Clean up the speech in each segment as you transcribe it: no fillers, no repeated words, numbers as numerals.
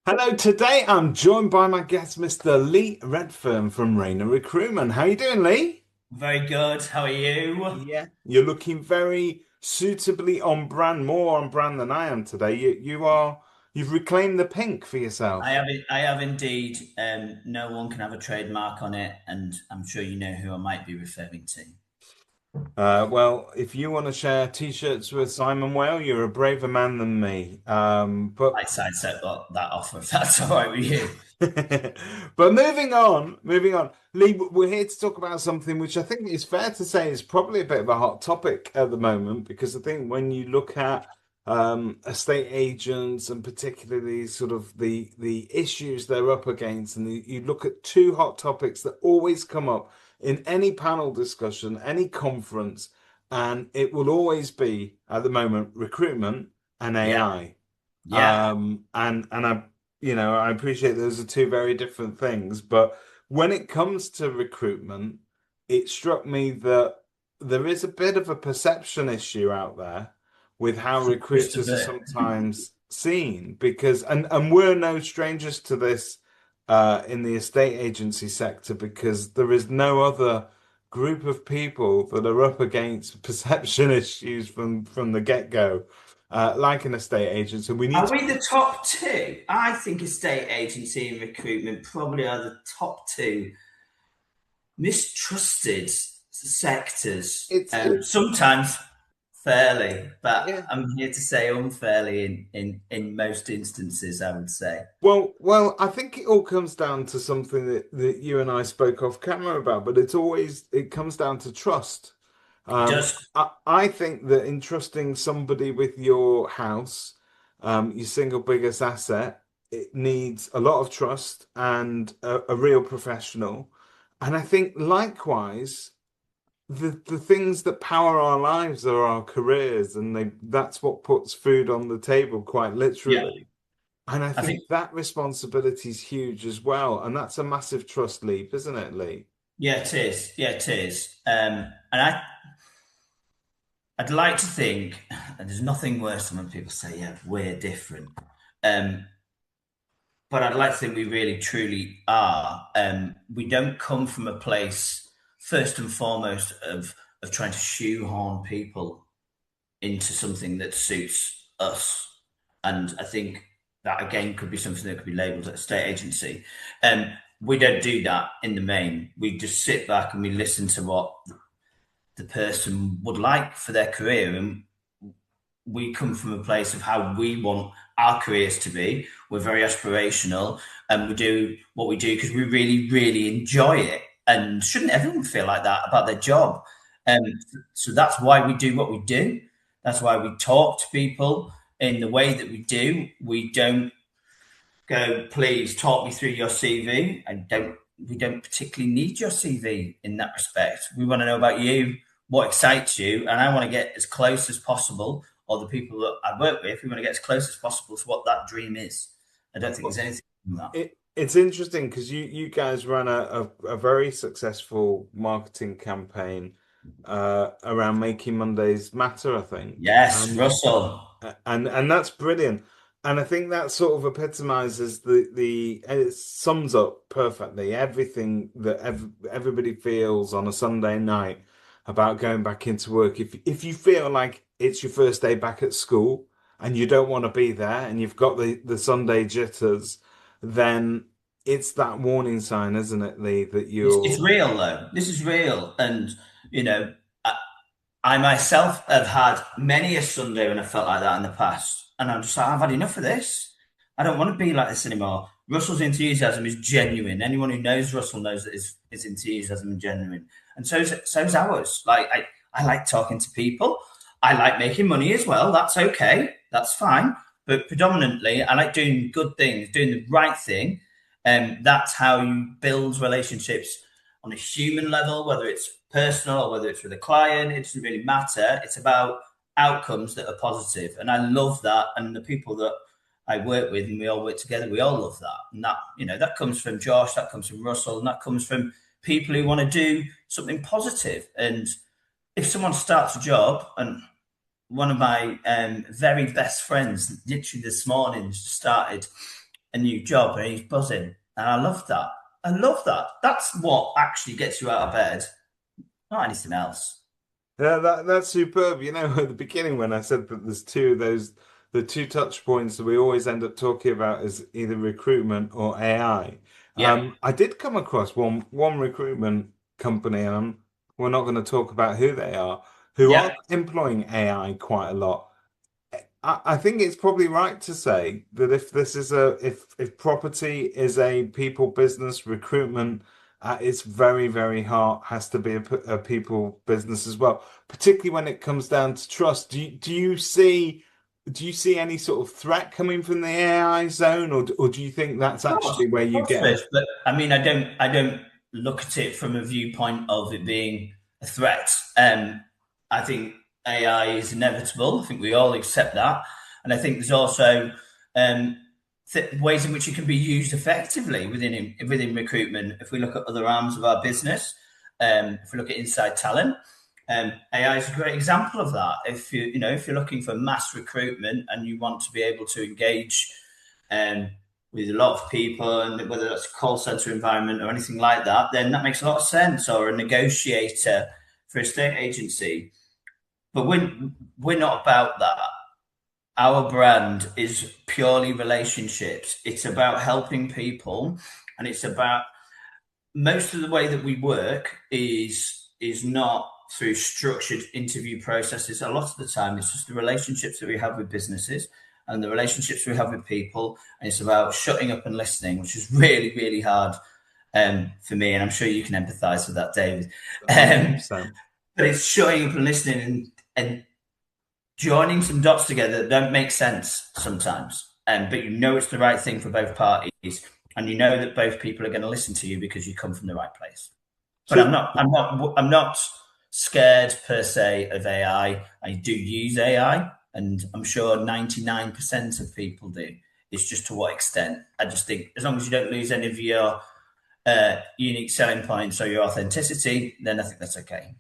Hello, today I'm joined by my guest, Mr. Lee Redfern from Rayner Recruitment. How you doing, Lee? Very good. How are you? Yeah. You're looking very suitably on brand, more on brand than I am today. You've reclaimed the pink for yourself. I have indeed. No one can have a trademark on it, and I'm sure you know who I might be referring to. Well, if you want to share t-shirts with Simon Whale, you're a braver man than me. But I sidestep that offer if that's all right with you. But moving on. Lee, we're here to talk about something which I think is fair to say is probably a bit of a hot topic at the moment, because I think when you look at estate agents and particularly sort of the issues they're up against, and you look at two hot topics that always come up in any panel discussion, any conference, and it will always be at the moment recruitment and Yeah, AI. yeah. And I appreciate those are two very different things, but when it comes to recruitment, it struck me that there is a bit of a perception issue out there with how Just a recruiters are bit. sometimes seen, because and we're no strangers to this in the estate agency sector, because there is no other group of people that are up against perception issues from the get-go, like an estate agent. So we need Are to. we the top two? I think estate agency and recruitment probably are the top two mistrusted sectors. It's Sometimes fairly, but yeah. I'm here to say unfairly in most instances, I would say. Well, I think it all comes down to something that you and I spoke off camera about, but it comes down to trust. It does. I think that entrusting somebody with your house, your single biggest asset, it needs a lot of trust and a real professional. And I think likewise, the things that power our lives are our careers, and that's what puts food on the table, quite Yeah. literally. And I I think, think that responsibility is huge as well. And that's a massive trust leap, isn't it, Lee? yeah, it is. Yeah, it is. And I'd like to think, and there's nothing worse than when people say, yeah, we're different. Um, but I'd like to think we really truly are. We don't come from a place, first and foremost, of trying to shoehorn people into something that suits us. And I think that again could be something that could be labelled as a state agency. We don't do that in the main. We just sit back and we listen to what the person would like for their career. And we come from a place of how we want our careers to be. We're very aspirational and we do what we do because we really, really enjoy it. And shouldn't everyone feel like that about their job? Um, so that's why we do what we do. That's why we talk to people in the way that we do. We don't go, please talk me through your CV. We don't particularly need your CV in that respect. We want to know about you, what excites you, and I want to get as close as possible, or the people that I work with, we want to get as close as possible to what that dream is. I don't think there's anything from that. It's interesting because you guys ran a very successful marketing campaign around making Mondays matter, I think. Yes, Russell. And that's brilliant. And I think that sort of epitomizes the and it sums up perfectly everything that everybody feels on a Sunday night about going back into work. If you feel like it's your first day back at school and you don't want to be there and you've got the Sunday jitters, then it's that warning sign, isn't it, Lee, that It's you're. real though. This is real, and you know, I myself have had many a Sunday when I felt like that in the past, and I'm just like, I've had enough of this. I don't want to be like this anymore. Russell's enthusiasm is genuine. Anyone who knows Russell knows that his enthusiasm is genuine, and so's ours. I like talking to people. I like making money as well. That's okay. That's fine. But predominantly, I like doing good things, doing the right thing, and that's how you build relationships on a human level, whether it's personal or whether it's with a client. It doesn't really matter. It's about outcomes that are positive, and I love that. And the people that I work with, and we all work together, we all love that. And that that comes from Josh, that comes from Russell, and that comes from people who want to do something positive. And if someone starts a job, and one of my very best friends, literally this morning, started a new job and he's buzzing. And I love that. I love that. That's what actually gets you out of bed, not anything else. Yeah, that's superb. You know, at the beginning when I said that there's two of those, the two touch points that we always end up talking about is either recruitment or AI. Yeah. I did come across one recruitment company, and we're not going to talk about who they are, who are Yeah. employing AI quite a lot. I think it's probably right to say that if this is if property is a people business, recruitment it's very, very hard has to be a people business as well, particularly when it comes down to trust. Do you see any sort of threat coming from the AI zone, or do you think that's actually where Of you course get there it? is. But I mean, I don't look at it from a viewpoint of it being a threat. I think AI is inevitable. I think we all accept that, and I think there's also um, ways in which it can be used effectively within recruitment. If we look at other arms of our business, if we look at inside talent. AI is a great example of that. If you're looking for mass recruitment and you want to be able to engage um, with a lot of people, and whether that's a call center environment or anything like that, then that makes a lot of sense. Or a negotiator for a state agency. But we're not about that. Our brand is purely relationships. It's about helping people, and it's about most of the way that we work is not through structured interview processes. A lot of the time, it's just the relationships that we have with businesses and the relationships we have with people, and it's about shutting up and listening, which is really, really hard for me. And I'm sure you can empathise with that, David. Um, 100%. but it's shutting up and listening and joining some dots together that don't make sense sometimes. But you know it's the right thing for both parties, and you know that both people are going to listen to you because you come from the right place. But So I'm not scared per se of AI. I do use AI, and I'm sure 99% of people do. It's just to what extent. I just think as long as you don't lose any of your unique selling points or your authenticity, then I think that's okay.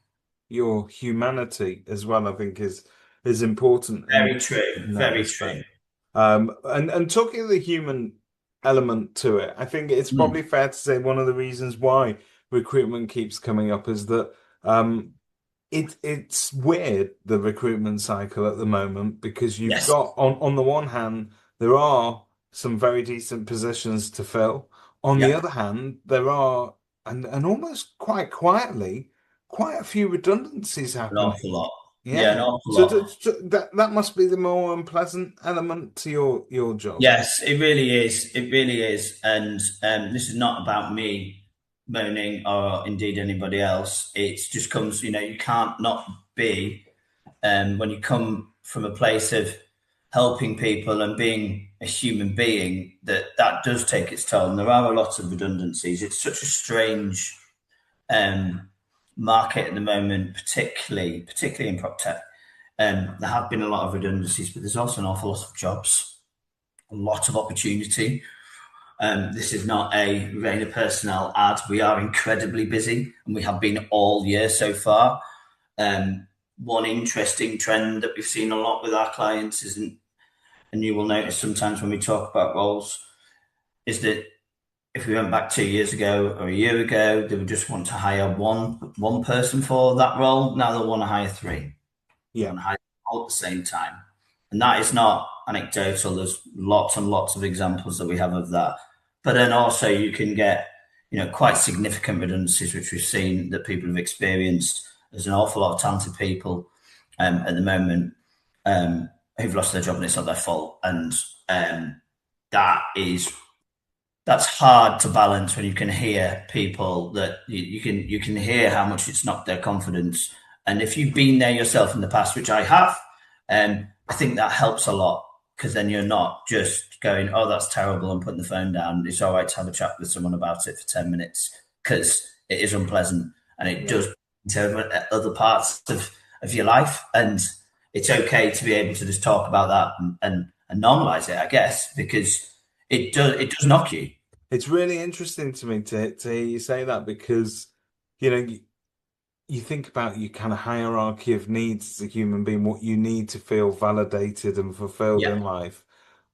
your humanity as well, I think, is important Very true. in that Very respect. true. And talking of the human element to it, I think it's Mm. probably fair to say one of the reasons why recruitment keeps coming up is that it's weird, the recruitment cycle at the moment, because you've Yes. got on the one hand there are some very decent positions to fill. On the Yeah. other hand, there are and almost quite quietly quite a few redundancies An happening. awful lot. Yeah, an Yeah. awful So, lot. that must be the more unpleasant element to your job. Yes, it really is. It really is. And this is not about me moaning or indeed anybody else. It just comes, you can't not be, when you come from a place of helping people and being a human being, that does take its toll. And there are a lot of redundancies. It's such a strange um, market at the moment, particularly in prop tech. There have been a lot of redundancies, but there's also an awful lot of jobs, a lot of opportunity. This is not a Rayner Personnel ad. We are incredibly busy, and we have been all year so far. One interesting trend that we've seen a lot with our clients isn't, and you will notice sometimes when we talk about roles, is that if we went back 2 years ago or a year ago, they would just want to hire one person for that role. Now they want to hire three. They Yeah. want to hire all at the same time. And that is not anecdotal. There's lots and lots of examples that we have of that. But then also you can get, quite significant redundancies, which we've seen that people have experienced. There's an awful lot of talented people at the moment who've lost their job and it's not their fault. And that is that's hard to balance when you can hear people that you can hear how much it's knocked their confidence. And if you've been there yourself in the past, which I have, I think that helps a lot because then you're not just going, "Oh, that's terrible," and putting the phone down. It's all right to have a chat with someone about it for 10 minutes because it is unpleasant and it Yeah. does into other parts of your life. And it's okay to be able to just talk about that and normalize it, I guess, because it does knock you. It's really interesting to me to hear you say that because, you know, you think about your kind of hierarchy of needs as a human being, what you need to feel validated and fulfilled Yeah, in life.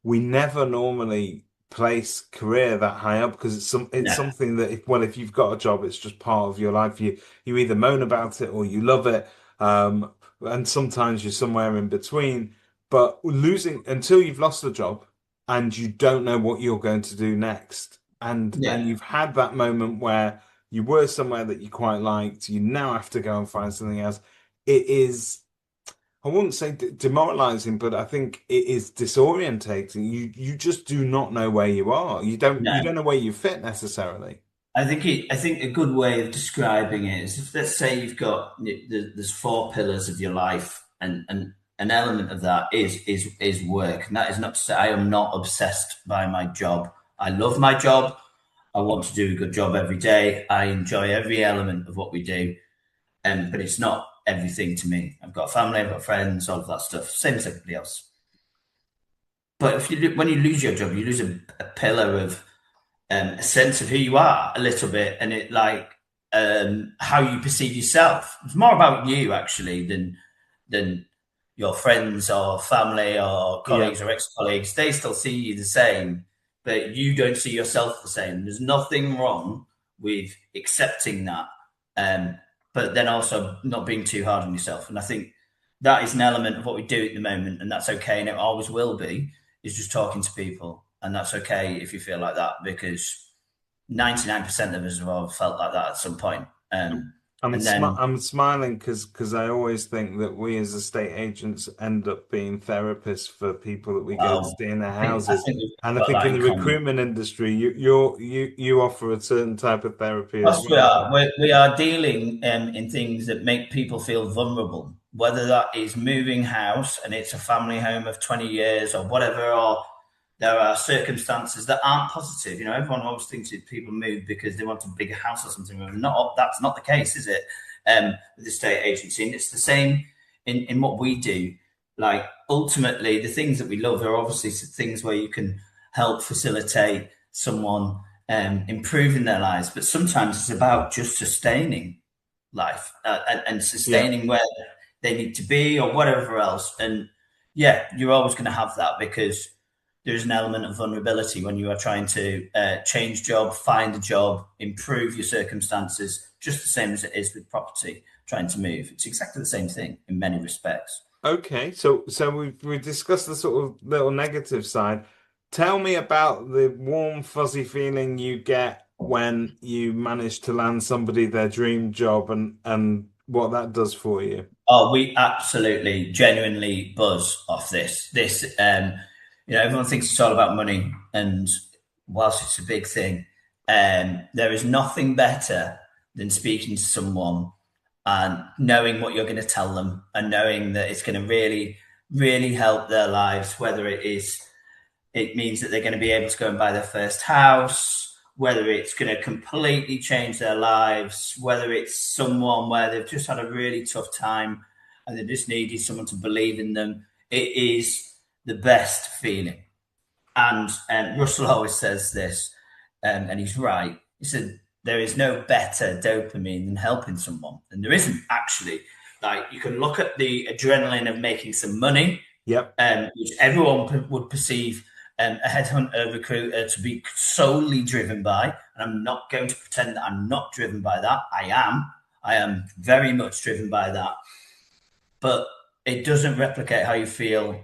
We never normally place career that high up because it's No, something that if you've got a job, it's just part of your life. You either moan about it or you love it. And sometimes you're somewhere in between. But losing until you've lost a job and you don't know what you're going to do next. And yeah, you've had that moment where you were somewhere that you quite liked, you now have to go and find something else. It is, I wouldn't say demoralizing, but I think it is disorientating. You just do not know where you are. You no. don't know where you fit necessarily. I think a good way of describing it is if let's say you've got there's four pillars of your life, and an element of that is work, and that is not to say I am not obsessed by my job. I love my job. I want to do a good job every day. I enjoy every element of what we do, but it's not everything to me. I've got a family, I've got friends, all of that stuff, same as everybody else. But when you lose your job, you lose a pillar of a sense of who you are a little bit, and it like how you perceive yourself. It's more about you actually than your friends or family or Yeah. colleagues or ex-colleagues. They still see you the same, but you don't see yourself the same. There's nothing wrong with accepting that, um, but then also not being too hard on yourself. And I think that is an element of what we do at the moment, and that's okay, and it always will be. Is just talking to people, and that's okay if you feel like that because 99% of us have all felt like that at some point. And then, I'm smiling because I always think that we as estate agents end up being therapists for people that we go to well, stay in their I houses. think we've And I got think that in in the common. recruitment industry, you offer a certain type of therapy as Plus, well. we are dealing in things that make people feel vulnerable, whether that is moving house and it's a family home of 20 years or whatever, or there are circumstances that aren't positive. You know, everyone always thinks that people move because they want a bigger house or something. Not that's not the case, is it? With the state agency, and it's the same in what we do. Like ultimately, the things that we love are obviously things where you can help facilitate someone improving their lives, but sometimes it's about just sustaining life and Yeah. sustaining where they need to be or whatever else. And yeah, you're always going to have that because there's an element of vulnerability when you are trying to change job, find a job, improve your circumstances, just the same as it is with property, trying to move. It's exactly the same thing in many respects. Okay, so we discussed the sort of little negative side. Tell me about the warm, fuzzy feeling you get when you manage to land somebody their dream job and what that does for you. Oh, we absolutely, genuinely buzz off this. Everyone thinks it's all about money, and whilst it's a big thing, there is nothing better than speaking to someone and knowing what you're going to tell them, and knowing that it's going to really, really help their lives. Whether it means that they're going to be able to go and buy their first house, whether it's going to completely change their lives, whether it's someone where they've just had a really tough time and they just needed someone to believe in them. It is the best feeling. And Russell always says this, and he's right. He said, there is no better dopamine than helping someone. And there isn't actually. Like, you can look at the adrenaline of making some money, Yep. which everyone would perceive a headhunter recruiter to be solely driven by. And I'm not going to pretend that I'm not driven by that. I am. I am very much driven by that. But it doesn't replicate how you feel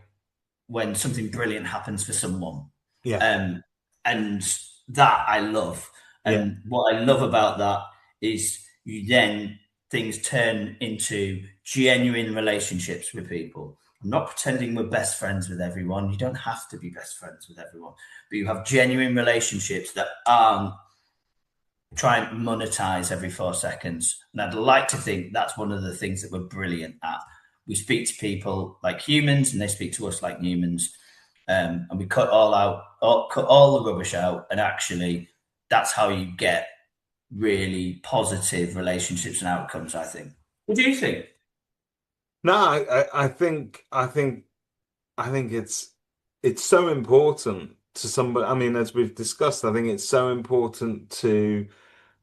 when something brilliant happens for someone. Yeah. Um, and that I love. Yeah. And what I love about that is you then things turn into genuine relationships with people. I'm not pretending we're best friends with everyone. You don't have to be best friends with everyone, but you have genuine relationships that aren't trying to monetize every 4 seconds. And I'd like to think that's one of the things that we're brilliant at. We speak to people like humans, and they speak to us like humans, and we cut all the rubbish out. And actually, that's how you get really positive relationships and outcomes. I think. What do you think? No, I think it's so important to somebody. I mean, as we've discussed, I think it's so important to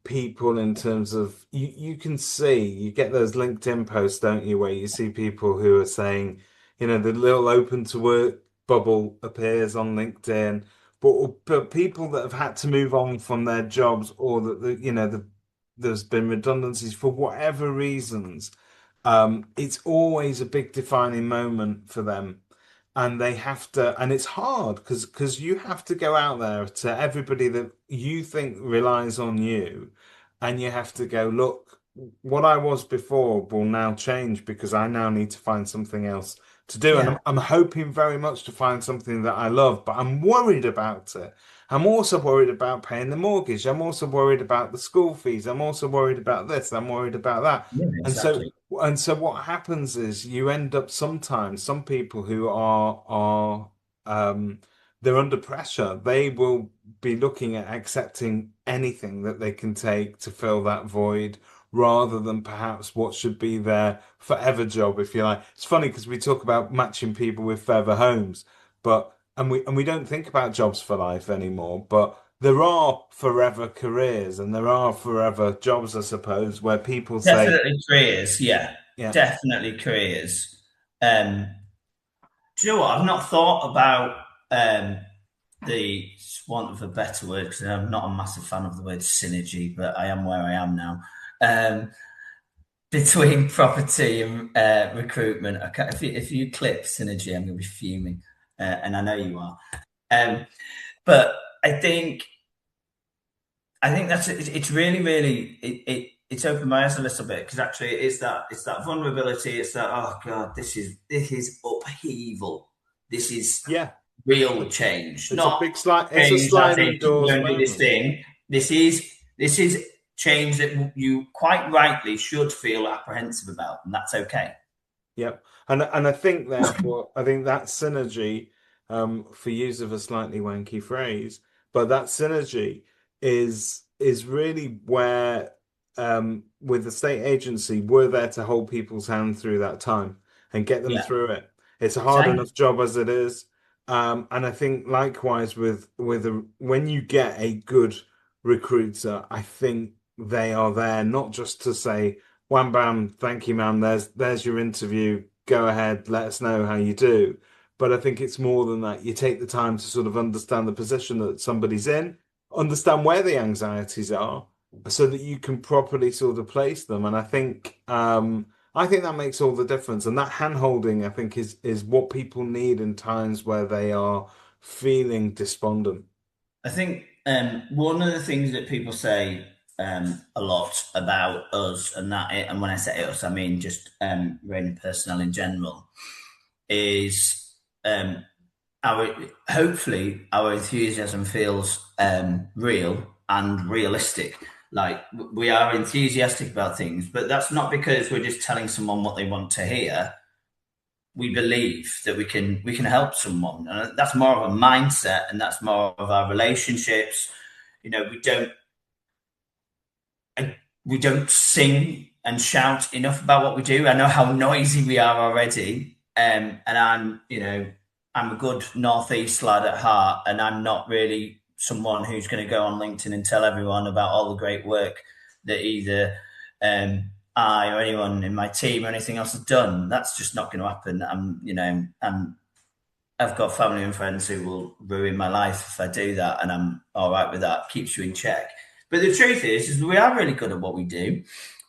people in terms of you can see you get those LinkedIn posts, don't you, where you see people who are saying, the little open to work bubble appears on LinkedIn but people that have had to move on from their jobs, or that there's been redundancies for whatever reasons, it's always a big defining moment for them. And they have to, and it's hard because you have to go out there to everybody that you think relies on you, and you have to go, look, what I was before will now change because I now need to find something else to do. And Yeah. I'm hoping very much to find something that I love, but I'm worried about it. I'm also worried about paying the mortgage. I'm also worried about the school fees. I'm also worried about this. I'm worried about that. Yeah, And so exactly. and so what happens is you end up sometimes, some people who are they're under pressure. They will be looking at accepting anything that they can take to fill that void, rather than perhaps what should be their forever job, if you like. It's funny because we talk about matching people with forever homes, but and we don't think about jobs for life anymore, but there are forever careers and there are forever jobs, I suppose, where people say, Definitely careers. Yeah, yeah, definitely careers. Um, do you know what? I've not thought about the want of a better word because I'm not a massive fan of the word synergy, but I am where I am now. Um, between property and recruitment, if you clip synergy, I'm going to be fuming, and I know you are. Um, but I think that's it's really it's opened my eyes a little bit because actually it's that vulnerability. It's that, oh god, this is upheaval. This is yeah, real change, it's a not big slide, it's a change as in sliding go doors and do this moment. thing. This is change that you quite rightly should feel apprehensive about, and that's okay. Yep. And I think therefore, I think that synergy, for use of a slightly wanky phrase, but that synergy is really where, with the state agency, we're there to hold people's hand through that time and get them Yeah, through it. It's a hard same. enough job as it is. And I think likewise when you get a good recruiter, I think they are there not just to say, wham bam, thank you, man. There's your interview. Go ahead, let us know how you do. But I think it's more than that. You take the time to sort of understand the position that somebody's in, understand where the anxieties are, so that you can properly sort of place them. And I think that makes all the difference. And that hand holding, I think, is what people need in times where they are feeling despondent. I think one of the things that people say a lot about us, and when I say us, I mean just Rayner Personnel in general, is our hopefully our enthusiasm feels real and realistic. Like we are enthusiastic about things, but that's not because we're just telling someone what they want to hear. We believe that we can help someone, and that's more of a mindset, and that's more of our relationships. You know, we don't sing and shout enough about what we do. I know how noisy we are already, and I'm a good northeast lad at heart, and I'm not really someone who's going to go on LinkedIn and tell everyone about all the great work that either I or anyone in my team or anything else has done. That's just not going to happen. I've got family and friends who will ruin my life if I do that, and I'm all right with that. Keeps you in check. But the truth is we are really good at what we do,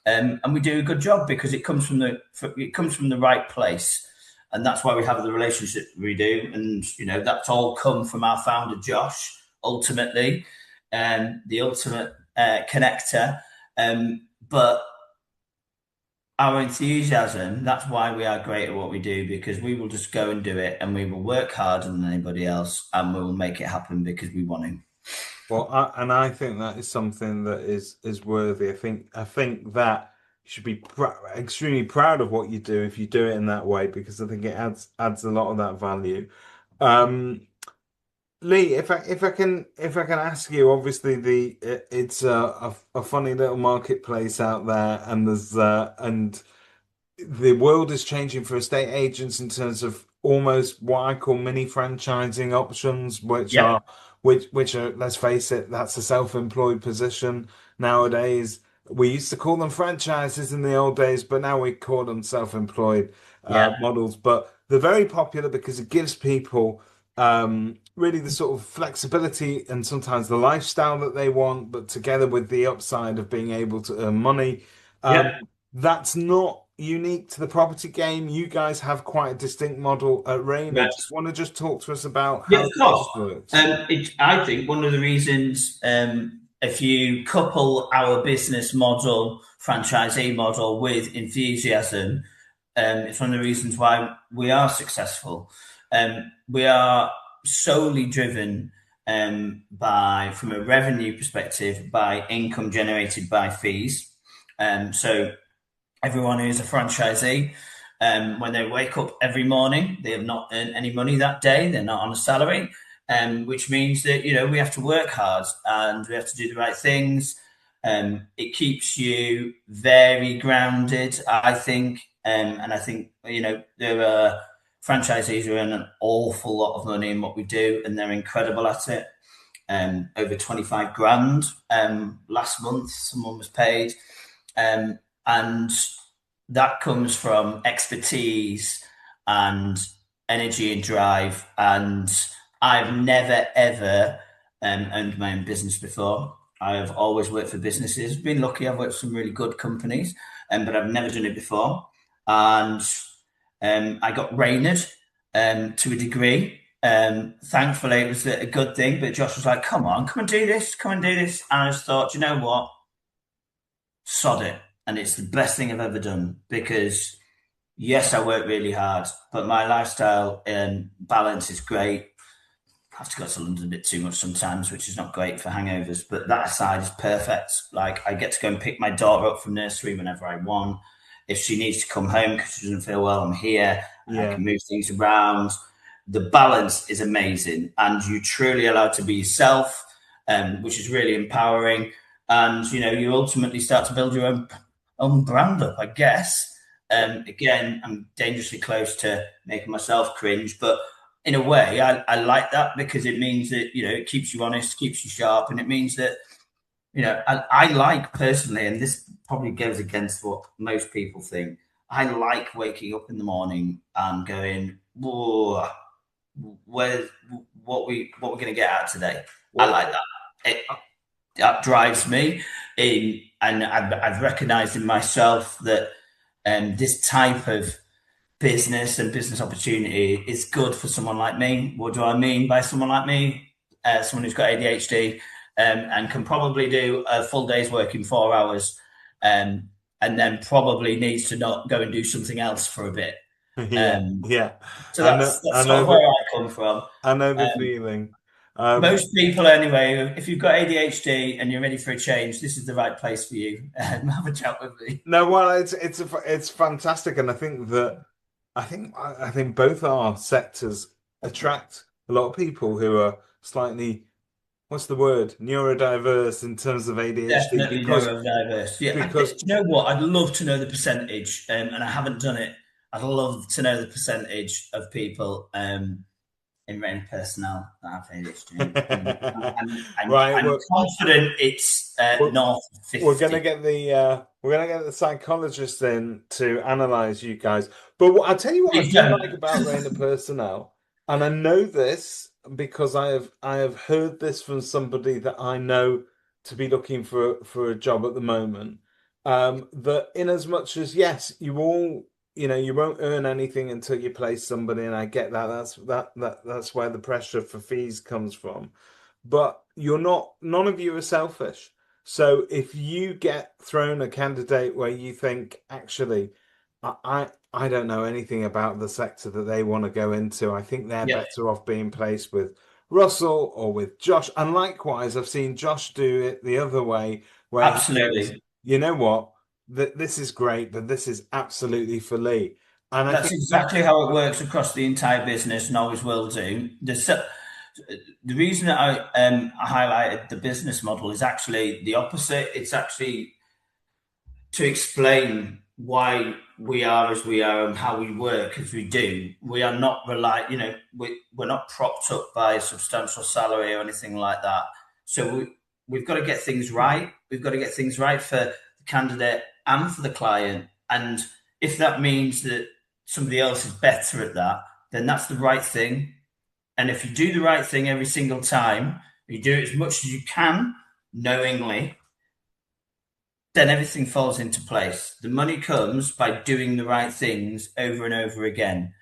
and we do a good job because it comes from the right place, and that's why we have the relationship we do. And that's all come from our founder Josh, ultimately, the ultimate connector. But our enthusiasm, that's why we are great at what we do, because we will just go and do it, and we will work harder than anybody else, and we will make it happen because we want to. Well, I think that is something that is worthy. I think that you should be extremely proud of what you do if you do it in that way, because I think it adds a lot of that value. Um, Lee, if I can ask you, obviously it's a funny little marketplace out there, and the world is changing for estate agents in terms of almost what I call mini franchising options, Yep. which are, let's face it, that's a self-employed position nowadays. We used to call them franchises in the old days, but now we call them self-employed Yeah. models. But they're very popular because it gives people really the sort of flexibility and sometimes the lifestyle that they want, but together with the upside of being able to earn money. Um, Yeah. that's not unique to the property game. You guys have quite a distinct model at Rayner. Do you Right. want to just talk to us about Yeah, how of course. yours works? I think one of the reasons, if you couple our business model, franchisee model with enthusiasm, it's one of the reasons why we are successful. We are solely driven from a revenue perspective, by income generated by fees. So everyone who's a franchisee, when they wake up every morning, they have not earned any money that day. They're not on a salary, which means that we have to work hard and we have to do the right things. It keeps you very grounded, I think, and I think there are franchisees who earn an awful lot of money in what we do, and they're incredible at it. Over 25 grand last month, someone was paid. And that comes from expertise and energy and drive. And I've never ever owned my own business before. I've always worked for businesses. Been lucky. I've worked for some really good companies, but I've never done it before. And I got Raynered to a degree. Thankfully, it was a good thing. But Josh was like, "Come on, come and do this, come and do this." And I just thought, you know what? Sod it. And it's the best thing I've ever done, because yes, I work really hard, but my lifestyle and balance is great. I have to go to London a bit too much sometimes, which is not great for hangovers, but that aside is perfect. Like, I get to go and pick my daughter up from nursery whenever I want. If she needs to come home because she doesn't feel well, I'm here and I Yeah. can move things around. The balance is amazing, and you truly allowed to be yourself, which is really empowering. And you ultimately start to build your own brand up, I guess. Again, I'm dangerously close to making myself cringe, but in a way, I like that, because it means that it keeps you honest, keeps you sharp, and it means that I like personally, and this probably goes against what most people think. I like waking up in the morning and going, "Whoa, where what we're going to get out today." I Well, like that. That drives me in, and I've recognised in myself that this type of business and business opportunity is good for someone like me. What do I mean by someone like me? Someone who's got ADHD and can probably do a full day's work in 4 hours, and then probably needs to not go and do something else for a bit. yeah, Um, yeah. so that's I sort know of where that. I come from. I know the Um, feeling. Um, Most people, anyway, if you've got ADHD and you're ready for a change, this is the right place for you. Have a chat with me. no, well, it's fantastic, and I think both our sectors attract a lot of people who are slightly, what's the word, neurodiverse in terms of ADHD, Definitely neurodiverse. Yeah, do because you know what? I'd love to know the percentage, and I haven't done it. I'd love to know the percentage of people in Rayner Personnel that have ADHD. right, I'm confident it's we're, north of we're gonna 50. get the psychologist in to analyze you guys. But I'll tell you what I Please do don't. like about Rainer Personnel, and I know this because I have heard this from somebody that I know to be looking for a job at the moment. That in as much as yes, you won't earn anything until you place somebody, and I get that. That's where the pressure for fees comes from. But none of you are selfish. So if you get thrown a candidate where you think, actually, I don't know anything about the sector that they want to go into, I think they're Yeah, better off being placed with Russell or with Josh. And likewise, I've seen Josh do it the other way, where he says, absolutely. you know what, this is great, but this is absolutely for Lee. And I That's think some, exactly how it works across the entire business, and always will do. The reason that I highlighted the business model is actually the opposite. It's actually to explain why we are as we are and how we work as we do. We are not we're not propped up by a substantial salary or anything like that. So we've got to get things right. We've got to get things right for the candidate and for the client. And if that means that somebody else is better at that, then that's the right thing. And if you do the right thing every single time, you do it as much as you can, knowingly, then everything falls into place. The money comes by doing the right things over and over again.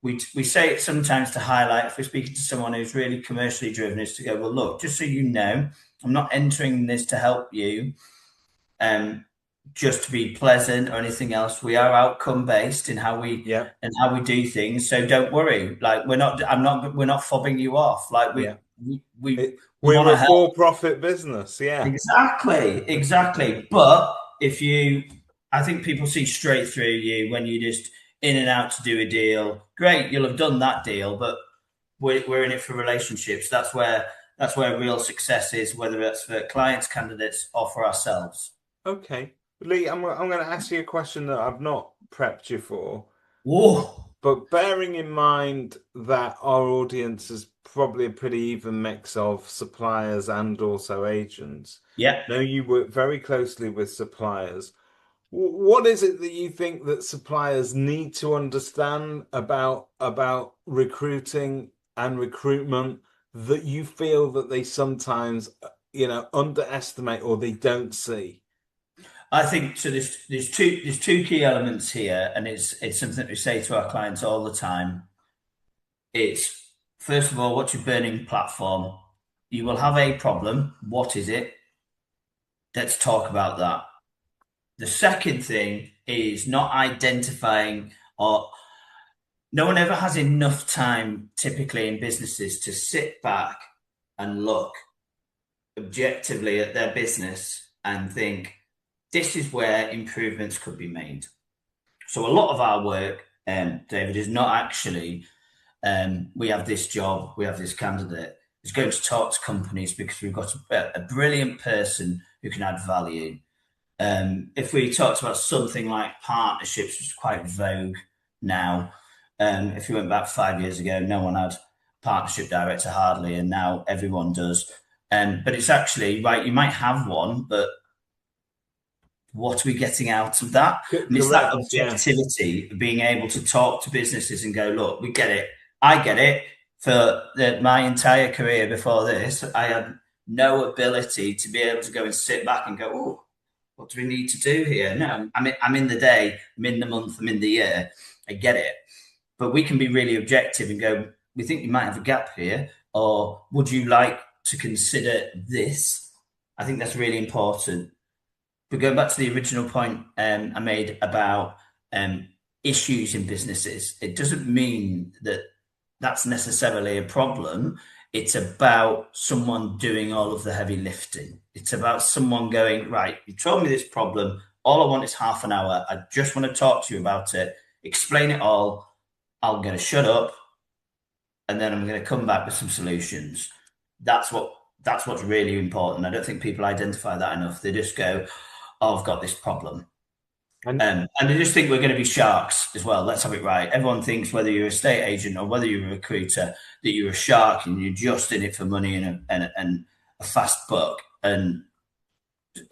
We say it sometimes to highlight, if we're speaking to someone who's really commercially driven, is to go, well, look, just so you know, I'm not entering this to help you, um, just to be pleasant or anything else. We are outcome based Yeah. in how we do things. So don't worry. Like we're not fobbing you off. Like Yeah. we We're want a to help. for-profit business. Yeah. Exactly, exactly. But if you, I think people see straight through you when you're just in and out to do a deal. Great, you'll have done that deal, but we're in it for relationships. That's where real success is, whether it's for clients, candidates, or for ourselves. Okay. Lee, I'm going to ask you a question that I've not prepped you for. Whoa, But bearing in mind that our audience is probably a pretty even mix of suppliers and also agents. yeah. Now you work very closely with suppliers. What is it that you think that suppliers need to understand about recruiting and recruitment that you feel that they sometimes, underestimate or they don't see? I think so. There's two key elements here, and it's something that we say to our clients all the time. It's first of all, what's your burning platform? You will have a problem. What is it? Let's talk about that. The second thing is not identifying, or no one ever has enough time typically in businesses to sit back and look objectively at their business and think, this is where improvements could be made. So a lot of our work, David, is not actually we have this job, we have this candidate. It's going to talk to companies because we've got a brilliant person who can add value. If we talked about something like partnerships, which is quite vogue now, if you went back 5 years ago, no one had partnership director hardly, and now everyone does. But it's actually right. You might have one, but what are we getting out of that? And it's that Correct, yeah. objectivity of being able to talk to businesses and go, look, we get it. I get it. For my entire career before this, I had no ability to be able to go and sit back and go, oh, what do we need to do here? No, I'm in the day, I'm in the month, I'm in the year. I get it. But we can be really objective and go, we think you might have a gap here, or would you like to consider this? I think that's really important. But going back to the original point I made about um, issues in businesses, it doesn't mean that that's necessarily a problem. It's about someone doing all of the heavy lifting. It's about someone going, right, you told me this problem. All I want is half an hour. I just want to talk to you about it, explain it all. I'm going to shut up and then I'm going to come back with some solutions. That's what that's what's really important. I don't think people identify that enough. They just go, oh, I've got this problem. And And they just think we're going to be sharks as well. Let's have it right. Everyone thinks whether you're a estate agent or whether you're a recruiter that you're a shark and you're just in it for money and a fast buck. And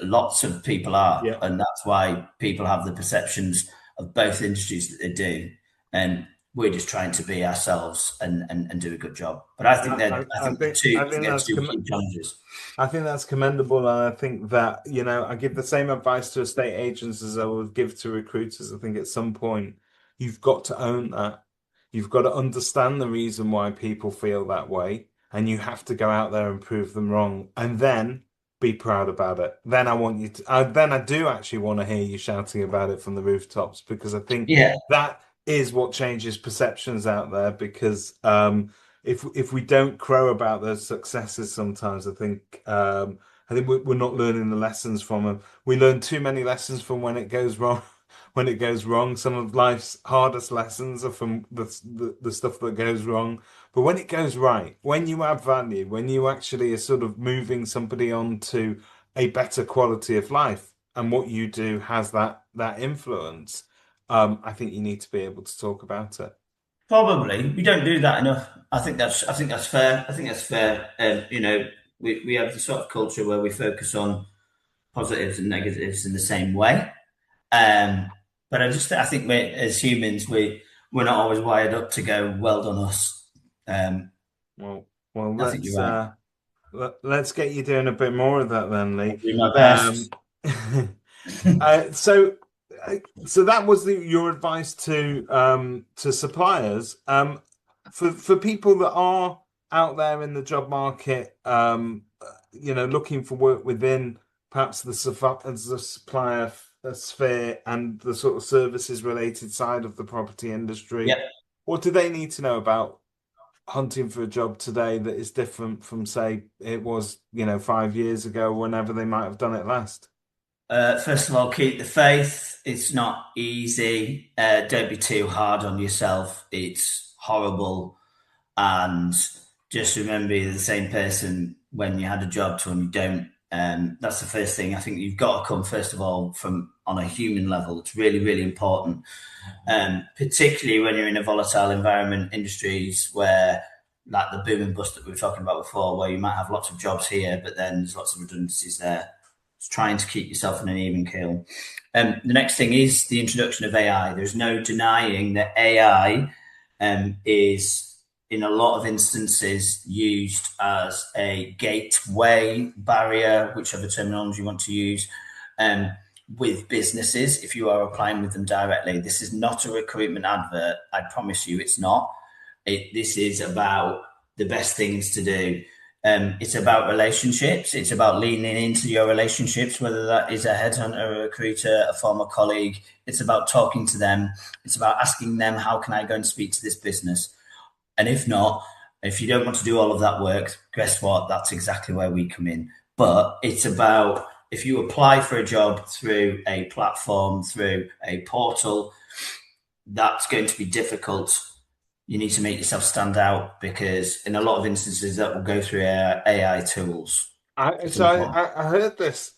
lots of people are, yeah. and that's why people have the perceptions of both industries that they do. And we're just trying to be ourselves and do a good job. But I think I think they're that's two key challenges. I think that's commendable, and I think that, I give the same advice to estate agents as I would give to recruiters. I think at some point you've got to own that. You've got to understand the reason why people feel that way, and you have to go out there and prove them wrong, and then be proud about it. Then I want you to, then I do actually want to hear you shouting about it from the rooftops, because I think Yeah, that is what changes perceptions out there. Because if we don't crow about those successes, sometimes I think we're not learning the lessons from them. We learn too many lessons from when it goes wrong. When it goes wrong, some of life's hardest lessons are from the stuff that goes wrong. But when it goes right, when you add value, when you actually are sort of moving somebody on to a better quality of life, and what you do has that influence, I think you need to be able to talk about it. probably we don't do that enough. I think that's fair. I think that's fair. We have the sort of culture where we focus on positives and negatives in the same way. Um, but I think as humans we're not always wired up to go well done us. Well, well, I think you're right. let's get you doing a bit more of that then, I'll Lee. do my Um, best. uh, so, uh, so that was your advice to suppliers. For people that are out there in the job market, looking for work within perhaps the supplier sphere and the sort of services related side of the property industry, Yep. what do they need to know about hunting for a job today that is different from, say, it was, 5 years ago, whenever they might have done it last? First of all, keep the faith. It's not easy. Don't be too hard on yourself. It's horrible. And just remember you're the same person when you had a job to when you don't. That's the first thing. I think you've got to come first of all from on a human level. It's really, really important, particularly when you're in a volatile environment, industries where like the boom and bust that we were talking about before, where you might have lots of jobs here, but then there's lots of redundancies there. It's trying to keep yourself in an even keel. The next thing is the introduction of AI. There's no denying that AI is in a lot of instances used as a gateway barrier, whichever terminology you want to use, um, with businesses if you are applying with them directly. This is not a recruitment advert. I promise you it's not. This is about the best things to do. It's about relationships. It's about leaning into your relationships, whether that is a headhunter, a recruiter, a former colleague. It's about talking to them. It's about asking them, how can I go and speak to this business? And if not, if you don't want to do all of that work, guess what? That's exactly where we come in. But it's about if you apply for a job through a platform, through a portal, that's going to be difficult. You need to make yourself stand out because in a lot of instances that will go through AI tools. I It's so important. I heard this.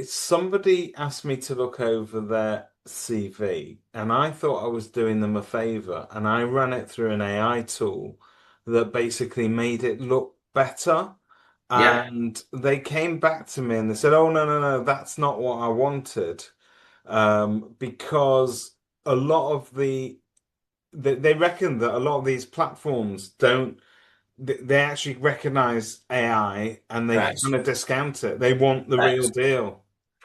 Somebody asked me to look over their CV, and I thought I was doing them a favor, and I ran it through an AI tool that basically made it look better. Yeah, And they came back to me and they said, "Oh, no, no, no, that's not what I wanted." Because a lot of they reckon that a lot of these platforms don't they actually recognize AI and they correct. kind of discount it. They want the real Correct. deal.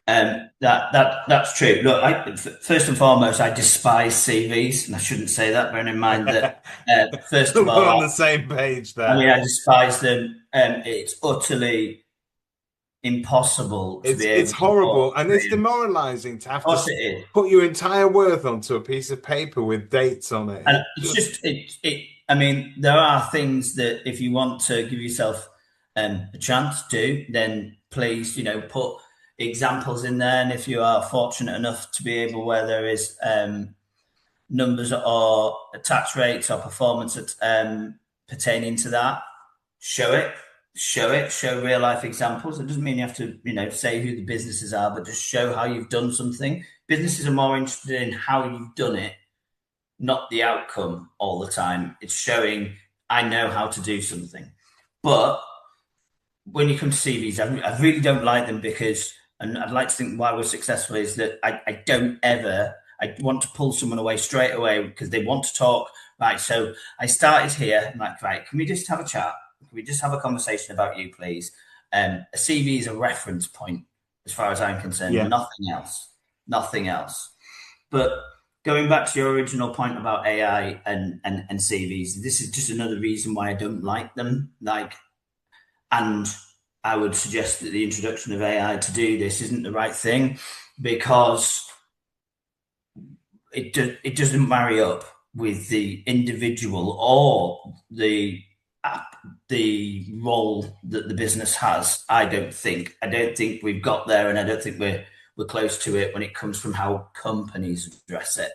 That's true. Look, first and foremost, I despise CVs, and I shouldn't say that, bearing in mind that first of We're on all, the same page I there. mean, I despise them. It's utterly impossible to be It's able to put. horrible and it's demoralizing to have Of to course, it is. put your entire worth onto a piece of paper with dates on it. And It it's just just it. I mean, there are things that if you want to give yourself a chance to, then please, put examples in there. And if you are fortunate enough to be able where there is numbers or attach rates or performance pertaining to that, show it, show real life examples. It doesn't mean you have to, say who the businesses are, but just show how you've done something. Businesses are more interested in how you've done it, not the outcome all the time. It's showing I know how to do something. But when you come to CVs, I really don't like them because, and I'd like to think why we're successful is that I don't ever, I want to pull someone away straight away because they want to talk. Right. So I started here. I'm like, right, can we just have a chat? Can we just have a conversation about you, please? A CV is a reference point as far as I'm concerned, yeah. nothing else. Nothing else. But going back to your original point about AI and CVs, this is just another reason why I don't like them. And I would suggest that the introduction of AI to do this isn't the right thing because it doesn't marry up with the individual or the role that the business has. I don't think. I don't think we've got there, and I don't think we're close to it when it comes from how companies address it.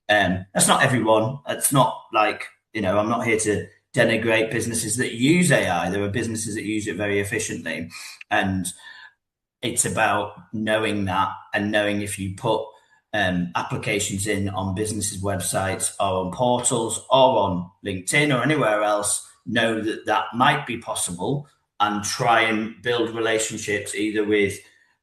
That's not everyone. It's not like, I'm not here to denigrate businesses that use AI. There are businesses that use it very efficiently. And it's about knowing that and knowing if you put applications in on businesses' websites or on portals or on LinkedIn or anywhere else, know that that might be possible and try and build relationships either with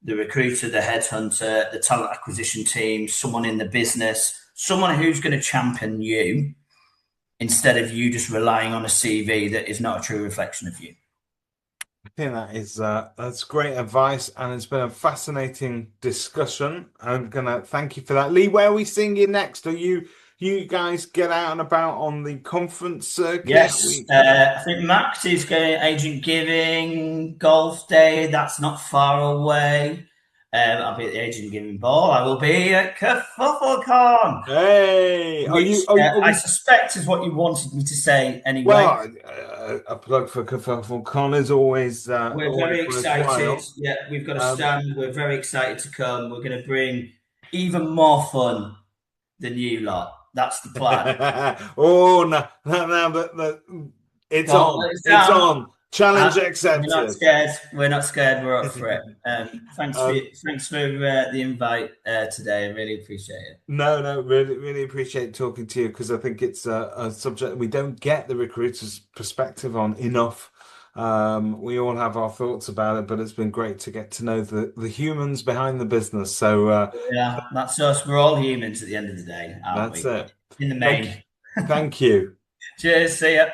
the recruiter, the headhunter, the talent acquisition team, someone in the business, someone who's going to champion you instead of you just relying on a CV that is not a true reflection of you. I think that's great advice, and it's been a fascinating discussion. I'm gonna thank you for that. Lee, where are we seeing you next? Are you guys get out and about on the conference circuit? Yes, I think Max is going agent giving golf day. That's not far away. I'll be at the agent giving ball. I will be at Kerfufflecon, Hey, which are I we? suspect is what you wanted me to say anyway. Well, a plug for Kerfuffle Con is always We're very always excited. worthwhile. Yeah, we've got a Um, stand. We're very excited to come. We're going to bring even more fun than you lot. That's the plan. oh no, no, no, it's on, Gauntlet is it's down. on. Challenge We're not accepted. scared. We're not scared. We're up for it. Thanks for the invite today. I really appreciate it. No, no, really, really appreciate talking to you because I think it's a subject we don't get the recruiter's perspective on enough. We all have our thoughts about it, but it's been great to get to know the humans behind the business. So Yeah, that's us. We're all humans at the end of the day, aren't that's we? it. In the Thank, main. thank you. Cheers. See ya.